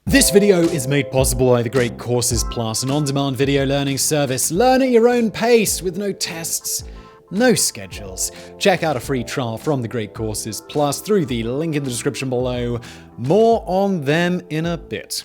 This video is made possible by the Great Courses Plus, an on-demand video learning service. Learn at your own pace with no tests, no schedules. Check out a free trial from the Great Courses Plus through the link in the description below. More on them in a bit.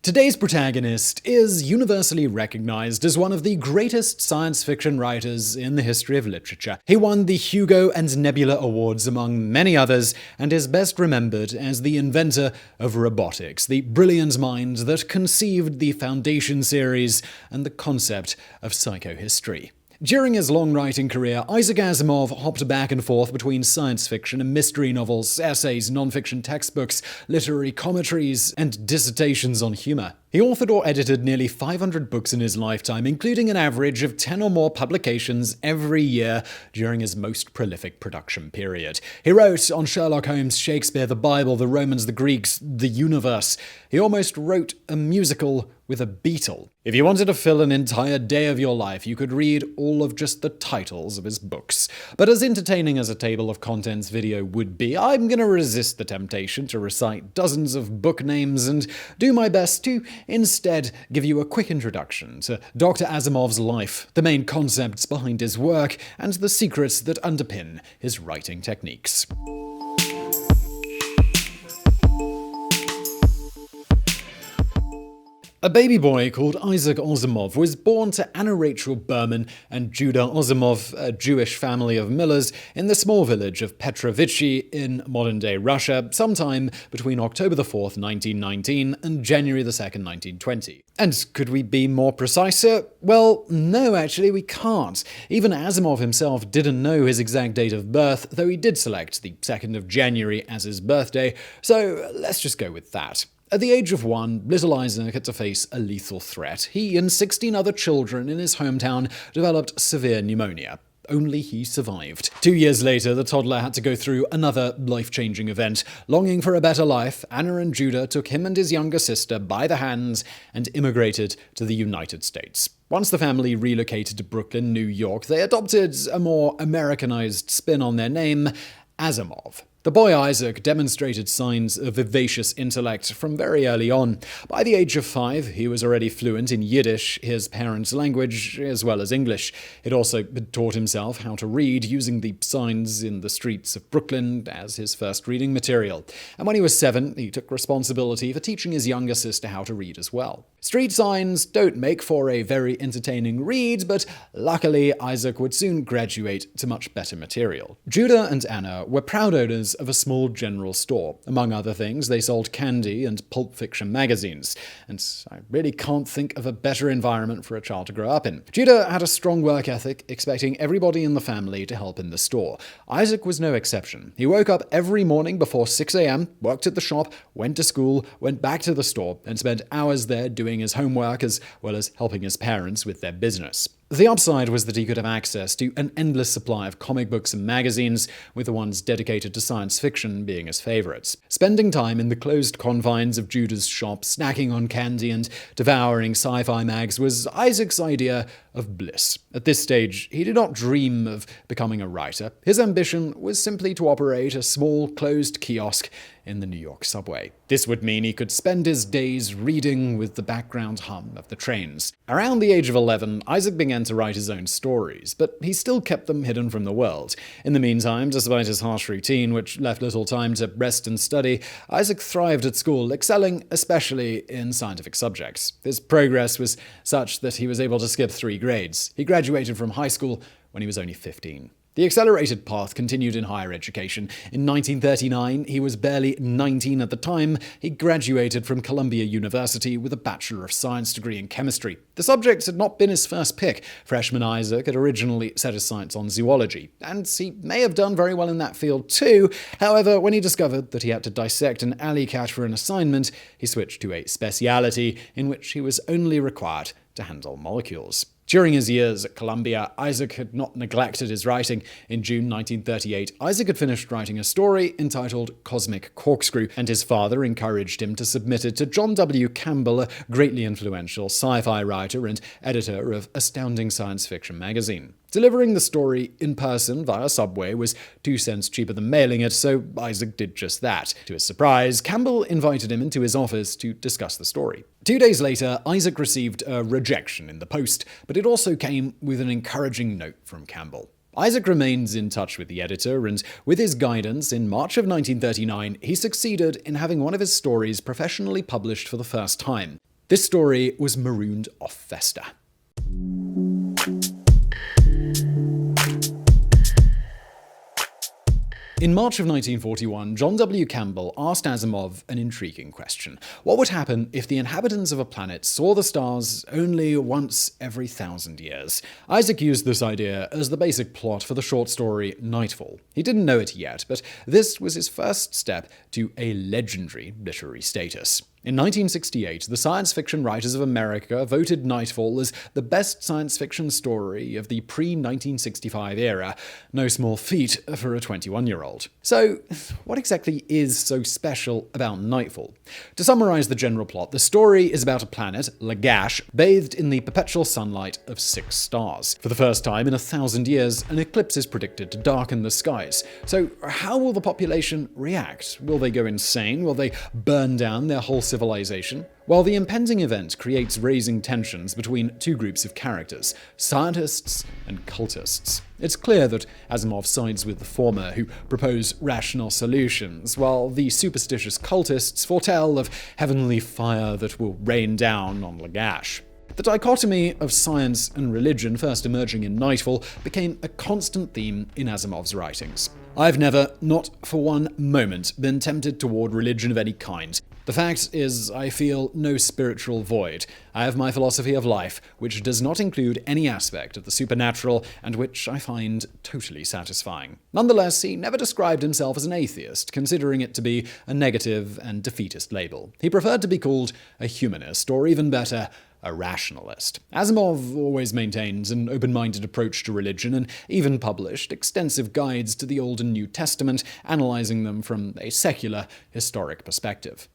Today's protagonist is universally recognized as one of the greatest science fiction writers in the history of literature. He won the Hugo and Nebula Awards among many others, and is best remembered as the inventor of Robotics, the brilliant mind that conceived the Foundation series and the concept of psychohistory. During his long writing career, Isaac Asimov hopped back and forth between science fiction and mystery novels, essays, non-fiction textbooks, literary commentaries, and dissertations on humor. He authored or edited nearly 500 books in his lifetime, including an average of 10 or more publications every year during his most prolific production period. He wrote on Sherlock Holmes, Shakespeare, the Bible, the Romans, the Greeks, the universe. He almost wrote a musical with a Beatle. If you wanted to fill an entire day of your life, you could read all of just the titles of his books. But as entertaining as a table of contents video would be, I'm gonna resist the temptation to recite dozens of book names and do my best to instead give you a quick introduction to Dr. Asimov's life, the main concepts behind his work, and the secrets that underpin his writing techniques. A baby boy called Isaac Asimov was born to Anna Rachel Berman and Judah Asimov, a Jewish family of millers, in the small village of Petrovichi in modern-day Russia, sometime between October 4th, 1919 and January 2nd, 1920. And could we be more precise, sir? Well, no, actually, we can't. Even Asimov himself didn't know his exact date of birth, though he did select the 2nd of January as his birthday, so let's just go with that. At the age of 1, little Isaac had to face a lethal threat. He and 16 other children in his hometown developed severe pneumonia. Only he survived. 2 years later, the toddler had to go through another life-changing event. Longing for a better life, Anna and Judah took him and his younger sister by the hands and immigrated to the United States. Once the family relocated to Brooklyn, New York, they adopted a more Americanized spin on their name, Asimov. The boy Isaac demonstrated signs of vivacious intellect from very early on. By the age of 5, he was already fluent in Yiddish, his parents' language, as well as English. He'd also taught himself how to read using the signs in the streets of Brooklyn as his first reading material. And when he was 7, he took responsibility for teaching his younger sister how to read as well. Street signs don't make for a very entertaining read, but luckily Isaac would soon graduate to much better material. Judah and Anna were proud owners of a small general store. Among other things, they sold candy and pulp fiction magazines, and I really can't think of a better environment for a child to grow up in. Judah had a strong work ethic, expecting everybody in the family to help in the store. Isaac was no exception. He woke up every morning before 6 a.m., worked at the shop, went to school, went back to the store, and spent hours there doing his homework as well as helping his parents with their business. The upside was that he could have access to an endless supply of comic books and magazines, with the ones dedicated to science fiction being his favorites. Spending time in the closed confines of Judah's shop, snacking on candy and devouring sci-fi mags was Isaac's idea of bliss. At this stage, he did not dream of becoming a writer. His ambition was simply to operate a small, closed kiosk in the New York subway. This would mean he could spend his days reading with the background hum of the trains. Around the age of 11, Isaac began to write his own stories, but he still kept them hidden from the world. In the meantime, despite his harsh routine, which left little time to rest and study, Isaac thrived at school, excelling especially in scientific subjects. His progress was such that he was able to skip 3 grades. He graduated from high school when he was only 15. The accelerated path continued in higher education. In 1939, he was barely 19 at the time. He graduated from Columbia University with a Bachelor of Science degree in chemistry. The subject had not been his first pick. Freshman Isaac had originally set his sights on zoology, and he may have done very well in that field too. However, when he discovered that he had to dissect an alley cat for an assignment, he switched to a speciality in which he was only required to handle molecules. During his years at Columbia, Isaac had not neglected his writing. In June 1938, Isaac had finished writing a story entitled Cosmic Corkscrew, and his father encouraged him to submit it to John W. Campbell, a greatly influential sci-fi writer and editor of Astounding Science Fiction magazine. Delivering the story in person via subway was 2 cents cheaper than mailing it, so Isaac did just that. To his surprise, Campbell invited him into his office to discuss the story. 2 days later, Isaac received a rejection in the post, but it also came with an encouraging note from Campbell. Isaac remains in touch with the editor, and with his guidance, in March of 1939, he succeeded in having one of his stories professionally published for the first time. This story was Marooned Off Vesta. In March of 1941, John W. Campbell asked Asimov an intriguing question. What would happen if the inhabitants of a planet saw the stars only once every 1,000 years? Isaac used this idea as the basic plot for the short story Nightfall. He didn't know it yet, but this was his first step to a legendary literary status. In 1968, the Science Fiction Writers of America voted Nightfall as the best science fiction story of the pre-1965 era. No small feat for a 21-year-old. So, what exactly is so special about Nightfall? To summarize the general plot, the story is about a planet, Lagash, bathed in the perpetual sunlight of 6 stars. For the first time in 1,000 years, an eclipse is predicted to darken the skies. So, how will the population react? Will they go insane? Will they burn down their whole civilization? Well, the impending event creates raising tensions between 2 groups of characters, scientists and cultists. It's clear that Asimov sides with the former, who propose rational solutions, while the superstitious cultists foretell of heavenly fire that will rain down on Lagash. The dichotomy of science and religion, first emerging in Nightfall, became a constant theme in Asimov's writings. I've never, not for one moment, been tempted toward religion of any kind. The fact is, I feel no spiritual void. I have my philosophy of life, which does not include any aspect of the supernatural, and which I find totally satisfying. Nonetheless, he never described himself as an atheist, considering it to be a negative and defeatist label. He preferred to be called a humanist, or even better, a rationalist. Asimov always maintains an open-minded approach to religion, and even published extensive guides to the Old and New Testament, analyzing them from a secular, historic perspective.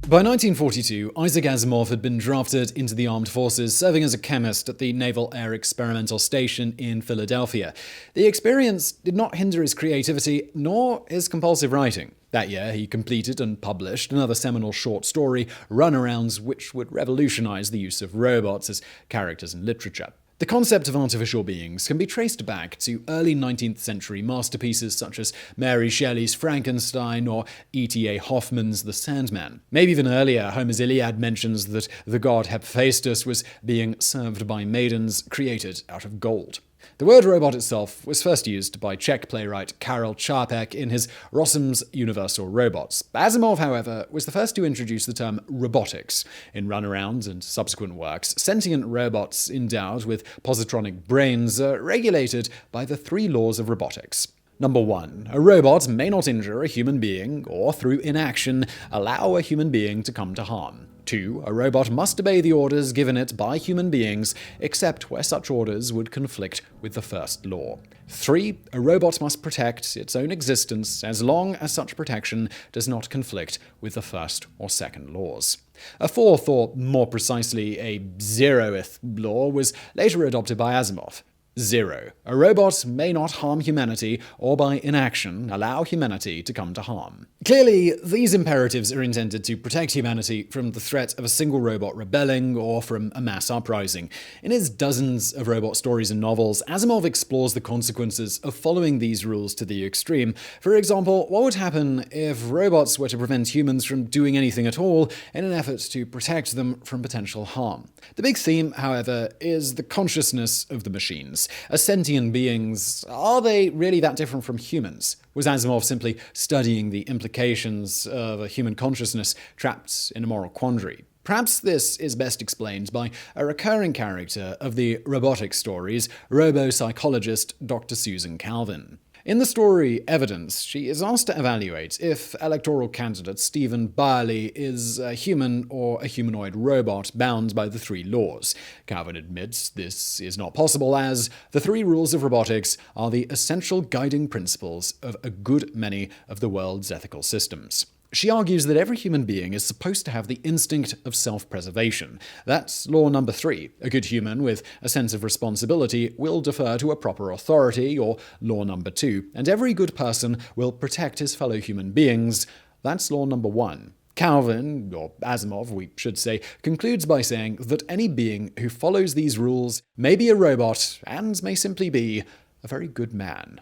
By 1942, Isaac Asimov had been drafted into the armed forces, serving as a chemist at the Naval Air Experimental Station in Philadelphia. The experience did not hinder his creativity, nor his compulsive writing. That year, he completed and published another seminal short story, Runarounds, which would revolutionize the use of robots as characters in literature. The concept of artificial beings can be traced back to early 19th century masterpieces such as Mary Shelley's Frankenstein or E.T.A. Hoffman's The Sandman. Maybe even earlier, Homer's Iliad mentions that the god Hephaestus was being served by maidens created out of gold. The word robot itself was first used by Czech playwright Karel Čapek in his Rossum's Universal Robots. Asimov, however, was the first to introduce the term robotics. In Runarounds and subsequent works, sentient robots endowed with positronic brains are regulated by the 3 laws of robotics. Number 1. A robot may not injure a human being, or through inaction, allow a human being to come to harm. 2. A robot must obey the orders given it by human beings, except where such orders would conflict with the first law. 3. A robot must protect its own existence as long as such protection does not conflict with the first or second laws. A 4th, or more precisely a 0th law, was later adopted by Asimov. 0. A robot may not harm humanity, or by inaction allow humanity to come to harm. Clearly, these imperatives are intended to protect humanity from the threat of a single robot rebelling or from a mass uprising. In his dozens of robot stories and novels, Asimov explores the consequences of following these rules to the extreme. For example, what would happen if robots were to prevent humans from doing anything at all in an effort to protect them from potential harm? The big theme, however, is the consciousness of the machines. As sentient beings, are they really that different from humans? Was Asimov simply studying the implications of a human consciousness trapped in a moral quandary? Perhaps this is best explained by a recurring character of the Robotics stories, robo-psychologist Dr. Susan Calvin. In the story Evidence, she is asked to evaluate if electoral candidate Stephen Byerly is a human or a humanoid robot bound by the 3 laws. Calvin admits this is not possible, as the 3 rules of robotics are the essential guiding principles of a good many of the world's ethical systems. She argues that every human being is supposed to have the instinct of self-preservation. That's law number 3. A good human with a sense of responsibility will defer to a proper authority, or law number 2. And every good person will protect his fellow human beings. That's law number 1. Calvin, or Asimov, we should say, concludes by saying that any being who follows these rules may be a robot and may simply be a very good man.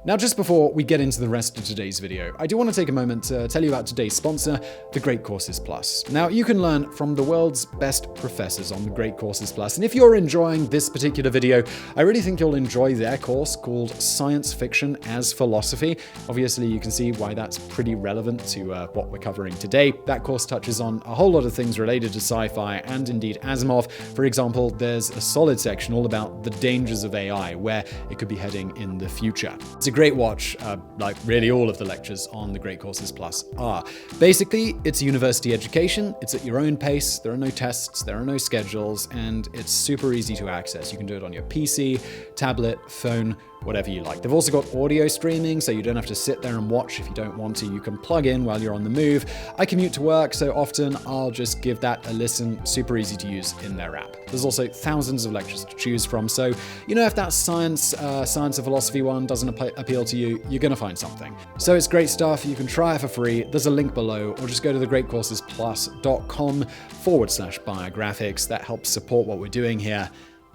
Now, just before we get into the rest of today's video, I do want to take a moment to tell you about today's sponsor, The Great Courses Plus. Now, you can learn from the world's best professors on The Great Courses Plus, and if you're enjoying this particular video, I really think you'll enjoy their course called Science Fiction as Philosophy. Obviously, you can see why that's pretty relevant to what we're covering today. That course touches on a whole lot of things related to sci-fi and indeed Asimov. For example, there's a solid section all about the dangers of AI, where it could be heading in the future. It's a great watch, like really all of the lectures on The Great Courses Plus are. Basically, it's university education, it's at your own pace, there are no tests, there are no schedules, and it's super easy to access. You can do it on your PC, tablet, phone, whatever you like. They've also got audio streaming, so you don't have to sit there and watch if you don't want to. You can plug in while you're on the move. I commute to work, so often I'll just give that a listen. Super easy to use in their app. There's also thousands of lectures to choose from, so if that science or philosophy one doesn't appeal to you, you're gonna find something. So it's great stuff. You can try it for free. There's a link below, or just go to thegreatcoursesplus.com/biographics. That helps support what we're doing here.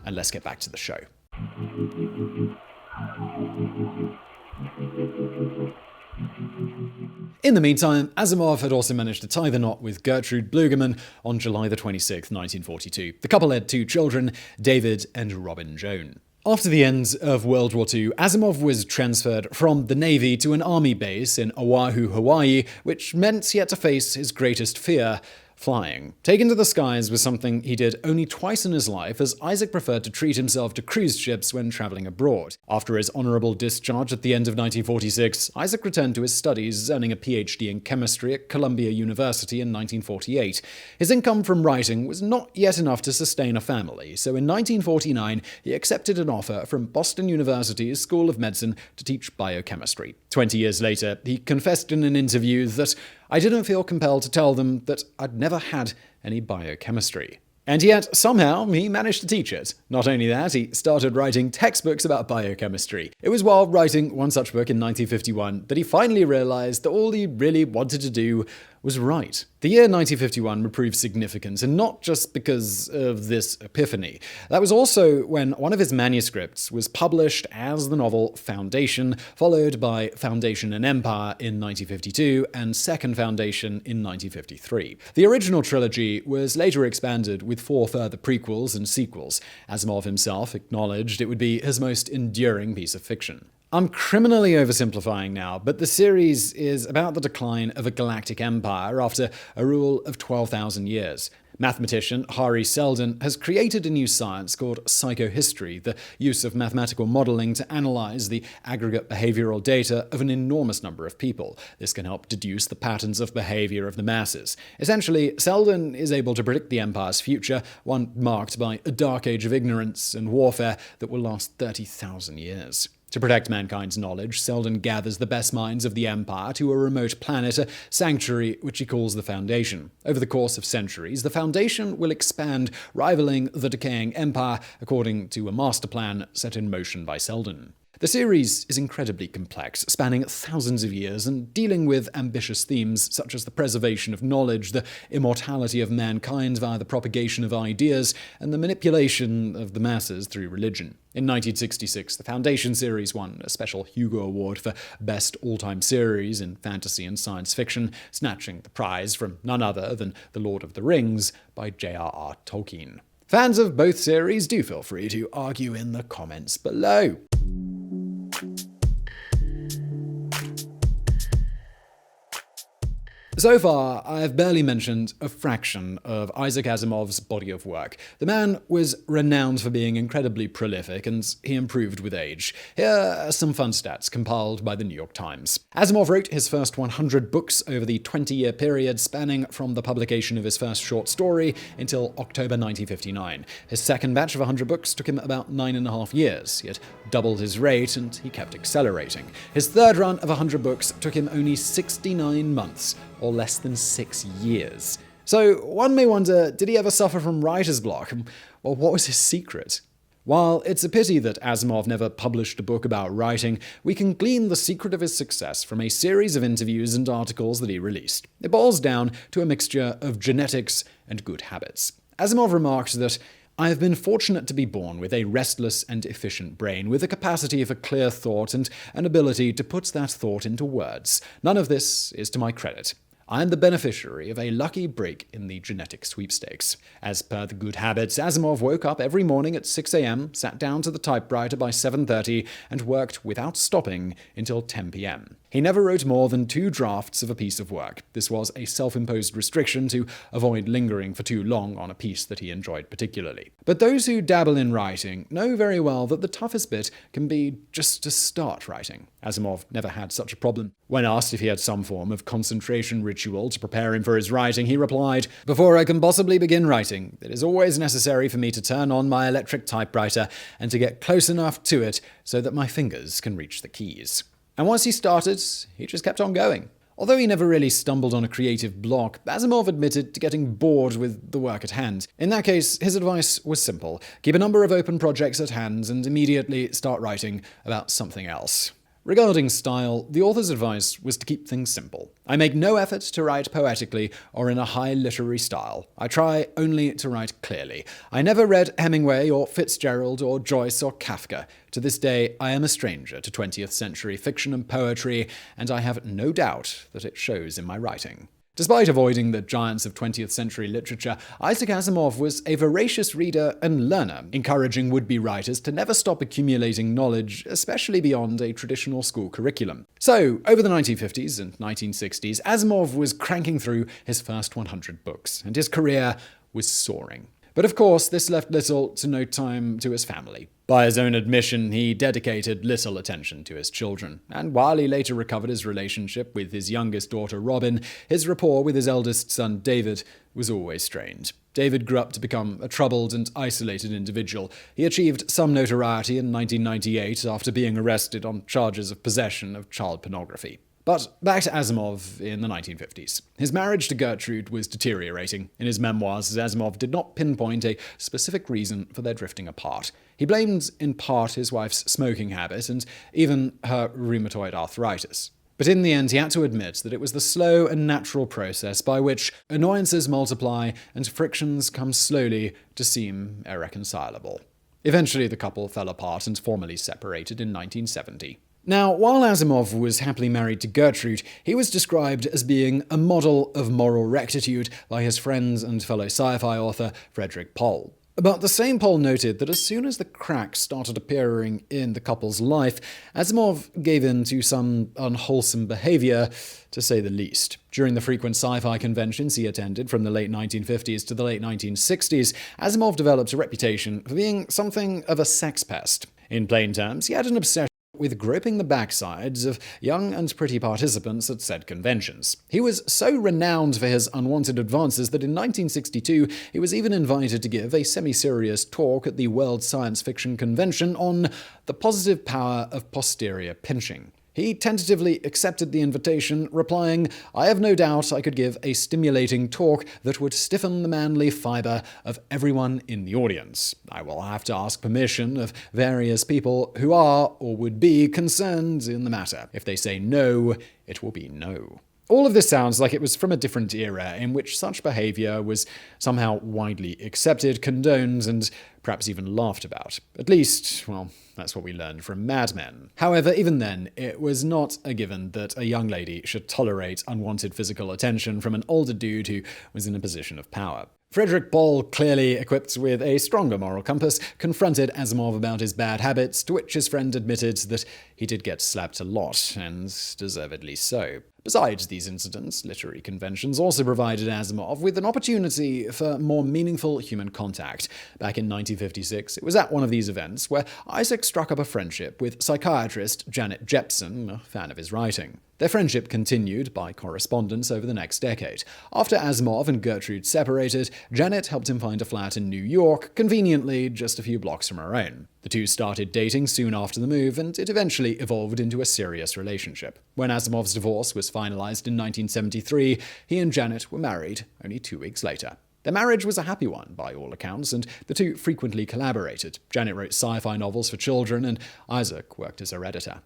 And let's get back to the show. In the meantime, Asimov had also managed to tie the knot with Gertrude Blugerman on July 26, 1942. The couple had 2 children, David and Robin Joan. After the end of World War II, Asimov was transferred from the Navy to an army base in Oahu, Hawaii, which meant he had to face his greatest fear: flying. Taken to the skies was something he did only twice in his life, as Isaac preferred to treat himself to cruise ships when traveling abroad. After his honorable discharge at the end of 1946, Isaac returned to his studies, earning a PhD in chemistry at Columbia University in 1948. His income from writing was not yet enough to sustain a family, so in 1949 he accepted an offer from Boston University's School of Medicine to teach biochemistry. 20 years later, he confessed in an interview that "I didn't feel compelled to tell them that I'd never had any biochemistry." And yet, somehow, he managed to teach it. Not only that, he started writing textbooks about biochemistry. It was while writing one such book in 1951 that he finally realized that all he really wanted to do was write. The year 1951 would prove significant, and not just because of this epiphany. That was also when one of his manuscripts was published as the novel Foundation, followed by Foundation and Empire in 1952, and Second Foundation in 1953. The original trilogy was later expanded with 4 further prequels and sequels. Asimov himself acknowledged it would be his most enduring piece of fiction. I'm criminally oversimplifying now, but the series is about the decline of a galactic empire after a rule of 12,000 years. Mathematician Hari Seldon has created a new science called Psychohistory, the use of mathematical modeling to analyze the aggregate behavioral data of an enormous number of people. This can help deduce the patterns of behavior of the masses. Essentially, Seldon is able to predict the empire's future, one marked by a dark age of ignorance and warfare that will last 30,000 years. To protect mankind's knowledge, Seldon gathers the best minds of the Empire to a remote planet, a sanctuary which he calls the Foundation. Over the course of centuries, the Foundation will expand, rivaling the decaying Empire, according to a master plan set in motion by Seldon. The series is incredibly complex, spanning thousands of years and dealing with ambitious themes such as the preservation of knowledge, the immortality of mankind via the propagation of ideas, and the manipulation of the masses through religion. In 1966, the Foundation series won a special Hugo Award for Best All-Time Series in Fantasy and Science Fiction, snatching the prize from none other than The Lord of the Rings by J.R.R. Tolkien. Fans of both series, do feel free to argue in the comments below. So far, I've barely mentioned a fraction of Isaac Asimov's body of work. The man was renowned for being incredibly prolific, and he improved with age. Here are some fun stats compiled by the New York Times. Asimov wrote his first 100 books over the 20-year period spanning from the publication of his first short story until October 1959. His second batch of 100 books took him about 9.5 years. He had doubled his rate, and he kept accelerating. His third run of 100 books took him only 69 months. or less than 6 years. So one may wonder, did he ever suffer from writer's block? Or what was his secret? While it's a pity that Asimov never published a book about writing, we can glean the secret of his success from a series of interviews and articles that he released. It boils down to a mixture of genetics and good habits. Asimov remarked that, "I have been fortunate to be born with a restless and efficient brain, with a capacity for clear thought and an ability to put that thought into words. None of this is to my credit. I am the beneficiary of a lucky break in the genetic sweepstakes." As per the good habits, Asimov woke up every morning at 6 a.m., sat down to the typewriter by 7:30, and worked without stopping until 10 p.m. He never wrote more than 2 drafts of a piece of work. This was a self-imposed restriction to avoid lingering for too long on a piece that he enjoyed particularly. But those who dabble in writing know very well that the toughest bit can be just to start writing. Asimov never had such a problem. When asked if he had some form of concentration ritual to prepare him for his writing, he replied, "Before I can possibly begin writing, it is always necessary for me to turn on my electric typewriter and to get close enough to it so that my fingers can reach the keys." And once he started, he just kept on going. Although he never really stumbled on a creative block, Asimov admitted to getting bored with the work at hand. In that case, his advice was simple: keep a number of open projects at hand and immediately start writing about something else. Regarding style, the author's advice was to keep things simple. "I make no effort to write poetically or in a high literary style. I try only to write clearly. I never read Hemingway or Fitzgerald or Joyce or Kafka. To this day, I am a stranger to 20th century fiction and poetry, and I have no doubt that it shows in my writing." Despite avoiding the giants of 20th century literature, Isaac Asimov was a voracious reader and learner, encouraging would-be writers to never stop accumulating knowledge, especially beyond a traditional school curriculum. So, over the 1950s and 1960s, Asimov was cranking through his first 100 books, and his career was soaring. But of course, this left little to no time to his family. By his own admission, he dedicated little attention to his children, and while he later recovered his relationship with his youngest daughter Robin, his rapport with his eldest son David was always strained. David grew up to become a troubled and isolated individual. He achieved some notoriety in 1998 after being arrested on charges of possession of child pornography. But back to Asimov in the 1950s. His marriage to Gertrude was deteriorating. In his memoirs, Asimov did not pinpoint a specific reason for their drifting apart. He blamed in part his wife's smoking habit and even her rheumatoid arthritis. But in the end, he had to admit that it was the slow and natural process by which annoyances multiply and frictions come slowly to seem irreconcilable. Eventually, the couple fell apart and formally separated in 1970. Now, while Asimov was happily married to Gertrude, he was described as being a model of moral rectitude by his friend and fellow sci-fi author Frederik Pohl. But the same Pohl noted that as soon as the cracks started appearing in the couple's life, Asimov gave in to some unwholesome behavior, to say the least. During the frequent sci-fi conventions he attended from the late 1950s to the late 1960s, Asimov developed a reputation for being something of a sex pest. In plain terms, he had an obsession with groping the backsides of young and pretty participants at said conventions. He was so renowned for his unwanted advances that in 1962 he was even invited to give a semi-serious talk at the World Science Fiction Convention on the positive power of posterior pinching. He tentatively accepted the invitation, replying, "I have no doubt I could give a stimulating talk that would stiffen the manly fiber of everyone in the audience. I will have to ask permission of various people who are or would be concerned in the matter. If they say no, it will be no." All of this sounds like it was from a different era in which such behavior was somehow widely accepted, condoned, and perhaps even laughed about. At least, well, that's what we learned from Mad Men. However, even then, it was not a given that a young lady should tolerate unwanted physical attention from an older dude who was in a position of power. Frederik Pohl, clearly equipped with a stronger moral compass, confronted Asimov about his bad habits, to which his friend admitted that he did get slapped a lot, and deservedly so. Besides these incidents, literary conventions also provided Asimov with an opportunity for more meaningful human contact. Back in 1956, it was at one of these events where Isaac struck up a friendship with psychiatrist Janet Jepsen, a fan of his writing. Their friendship continued by correspondence over the next decade. After Asimov and Gertrude separated, Janet helped him find a flat in New York, conveniently just a few blocks from her own. The two started dating soon after the move, and it eventually evolved into a serious relationship. When Asimov's divorce was finalized in 1973, he and Janet were married only 2 weeks later. Their marriage was a happy one, by all accounts, and the two frequently collaborated. Janet wrote sci-fi novels for children, and Isaac worked as her editor.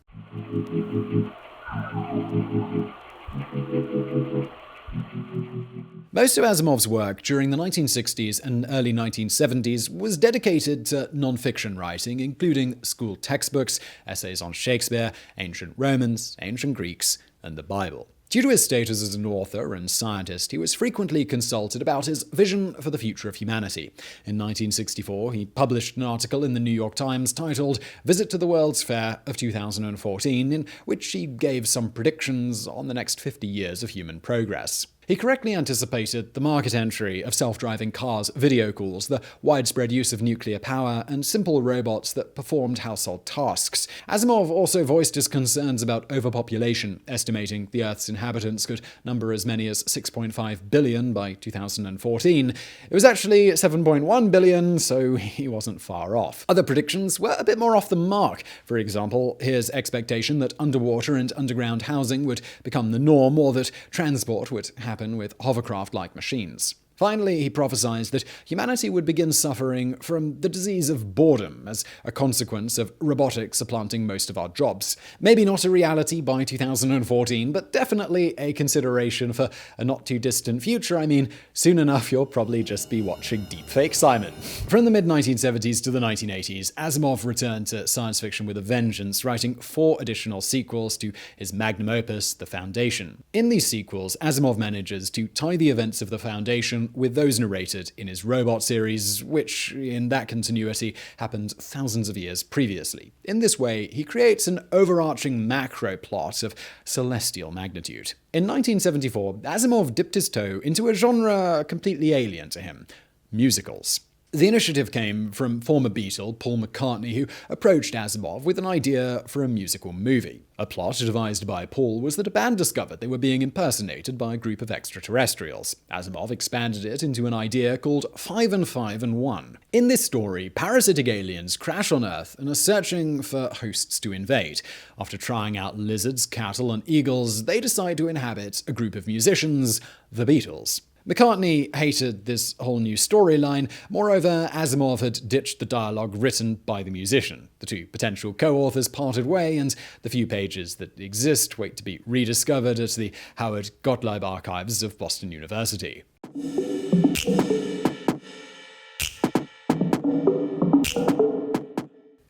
Most of Asimov's work during the 1960s and early 1970s was dedicated to non-fiction writing, including school textbooks, essays on Shakespeare, ancient Romans, ancient Greeks, and the Bible. Due to his status as an author and scientist, he was frequently consulted about his vision for the future of humanity. In 1964, he published an article in the New York Times titled "Visit to the World's Fair of 2014, in which he gave some predictions on the next 50 years of human progress. He correctly anticipated the market entry of self-driving cars, video calls, the widespread use of nuclear power, and simple robots that performed household tasks. Asimov also voiced his concerns about overpopulation, estimating the Earth's inhabitants could number as many as 6.5 billion by 2014. It was actually 7.1 billion, so he wasn't far off. Other predictions were a bit more off the mark. For example, his expectation that underwater and underground housing would become the norm, or that transport would happen with hovercraft-like machines. Finally, he prophesied that humanity would begin suffering from the disease of boredom as a consequence of robotics supplanting most of our jobs. Maybe not a reality by 2014, but definitely a consideration for a not-too-distant future. I mean, soon enough you'll probably just be watching Deepfake Simon. From the mid-1970s to the 1980s, Asimov returned to science fiction with a vengeance, writing 4 additional sequels to his magnum opus, The Foundation. In these sequels, Asimov manages to tie the events of The Foundation with those narrated in his Robot series, which, in that continuity, happened thousands of years previously. In this way, he creates an overarching macro plot of celestial magnitude. In 1974, Asimov dipped his toe into a genre completely alien to him: musicals. The initiative came from former Beatle Paul McCartney, who approached Asimov with an idea for a musical movie. A plot devised by Paul was that a band discovered they were being impersonated by a group of extraterrestrials. Asimov expanded it into an idea called 5 and 5 and 1. In this story, parasitic aliens crash on Earth and are searching for hosts to invade. After trying out lizards, cattle, and eagles, they decide to inhabit a group of musicians, the Beatles. McCartney hated this whole new storyline. Moreover, Asimov had ditched the dialogue written by the musician. The two potential co-authors parted way, and the few pages that exist wait to be rediscovered at the Howard Gottlieb Archives of Boston University.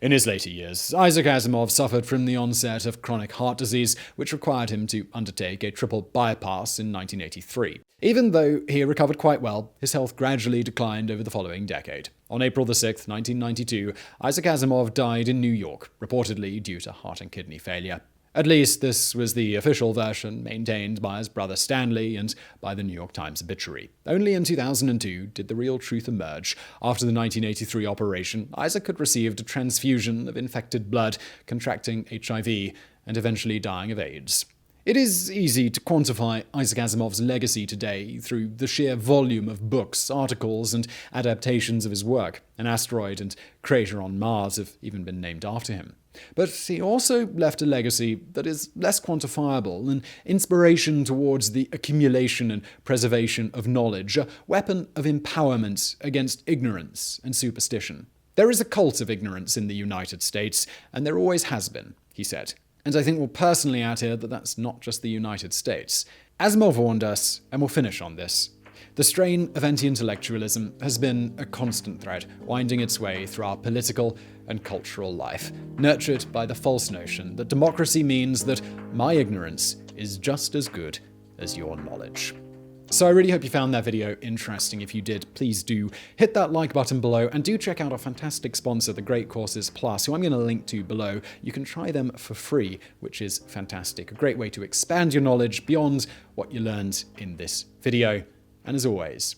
In his later years, Isaac Asimov suffered from the onset of chronic heart disease, which required him to undertake a triple bypass in 1983. Even though he recovered quite well, his health gradually declined over the following decade. On April 6, 1992, Isaac Asimov died in New York, reportedly due to heart and kidney failure. At least this was the official version maintained by his brother Stanley and by the New York Times obituary. Only in 2002 did the real truth emerge. After the 1983 operation, Isaac had received a transfusion of infected blood, contracting HIV, and eventually dying of AIDS. It is easy to quantify Isaac Asimov's legacy today through the sheer volume of books, articles, and adaptations of his work. An asteroid and crater on Mars have even been named after him. But he also left a legacy that is less quantifiable, an inspiration towards the accumulation and preservation of knowledge, a weapon of empowerment against ignorance and superstition. There is a cult of ignorance in the United States, and there always has been, he said. And I think we'll personally add here that that's not just the United States. Asimov warned us, and we'll finish on this. The strain of anti-intellectualism has been a constant thread, winding its way through our political and cultural life, nurtured by the false notion that democracy means that my ignorance is just as good as your knowledge. So I really hope you found that video interesting. If you did, please do hit that like button below, and do check out our fantastic sponsor, the Great Courses Plus, who I'm going to link to below. You can try them for free, which is fantastic. A great way to expand your knowledge beyond what you learned in this video. And as always,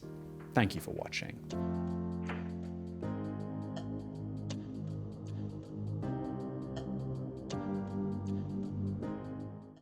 thank you for watching.